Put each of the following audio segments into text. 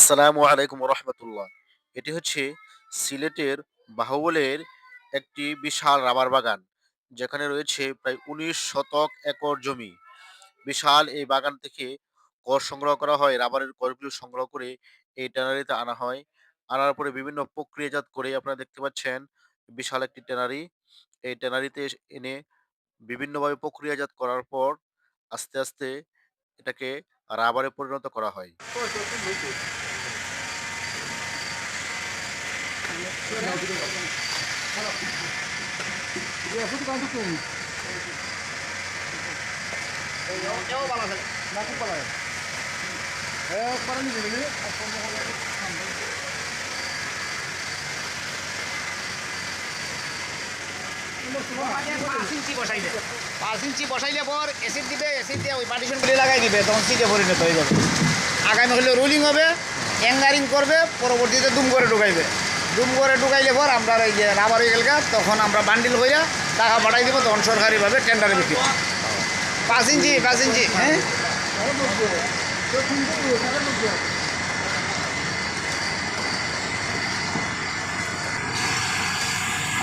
আসসালামু আলাইকুম রহমতুল্লাহ। এটি হচ্ছে সিলেটের বাহুবলের একটি বিশাল রাবার বাগান, যেখানে রয়েছে প্রায় ১৯ শতক একর জমি। বিশাল এই বাগান থেকে কর সংগ্রহ করা হয়, রাবারের করগুলো সংগ্রহ করে এই ট্যানারিতে আনা হয়। আনার পরে বিভিন্ন প্রক্রিয়াজাত করে আপনারা দেখতে পাচ্ছেন বিশাল একটি ট্যানারি। এই ট্যানারিতে এনে বিভিন্নভাবে প্রক্রিয়াজাত করার পর আস্তে আস্তে এটাকে রাবারে পরিণত করা হয়। পাঁচ ইঞ্চি বসাইলে 5 ইঞ্চি বসাইলে পর এসিড দিবে, এসিড দিয়ে ওই পার্টিশনগুলি লাগাই দিবে, তখন সিটে পরিণত হয়ে যাবে। আগামী হলে রোলিং হবে, অ্যাঙ্গারিং করবে, পরবর্তীতে দুম করে ঢুকাইবে। দুম করে ঢুকাইলে পর আমরা এই যে রাবার হয়ে গেল, তখন আমরা বান্ডিল হইয়া টাকা পাঠাই দিব, তখন সরকারিভাবে টেন্ডারে বিক্রি। 5 ইঞ্চি 5 ইঞ্চি, হ্যাঁ।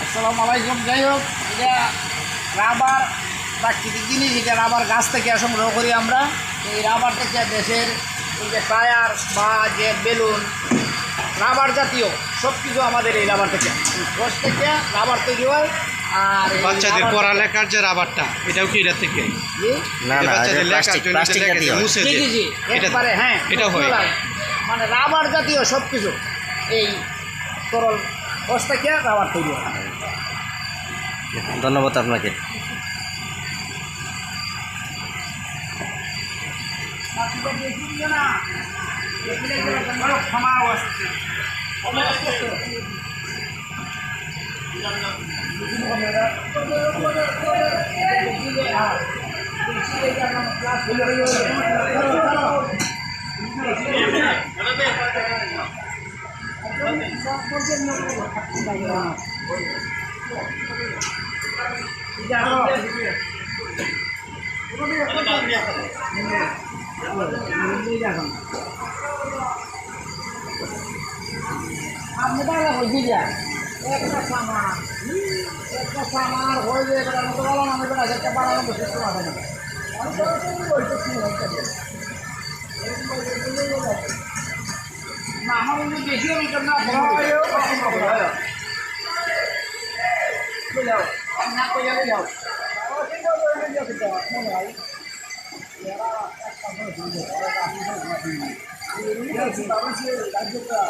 আসসালামু আলাইকুম। যাই হোক, এটা রাবার প্রাকৃতিক জিনিস, এটা রাবার গাছ থেকে সংগ্রহ করি আমরা। এই রাবার থেকে দেশের এই যে টায়ার বা যে বেলুন, রাবার জাতীয় সব কিছু আমাদের এই রাবার থেকে, রস থেকে রাবার তৈরি হয়। আর এই বাচ্চাদের রাবার পড়ালেখার যে রাবারটা, এটাও কি এটা থেকে? জি, না এটা না, বাচ্চাদের এটা লেখার প্লাস্টিক জন্য প্লাস্টিক যে জাতীয়। মুছে জি যে জি জি, এটা একবারে, হ্যাঁ, এটা হয়। মানে রাবার জাতীয় সব কিছু এই তরল রস থেকে রাবার তৈরি হয়। ধন্যবাদ আপনাকে। একটা সামার হয়ে যায়, মতো বললাম আমি বেড়া একটা বাড়ানো বসে মাথা নেই। না আমার অন্য বেশি মিটার না না কইয়া যাও মনে হয় রাজ্যটা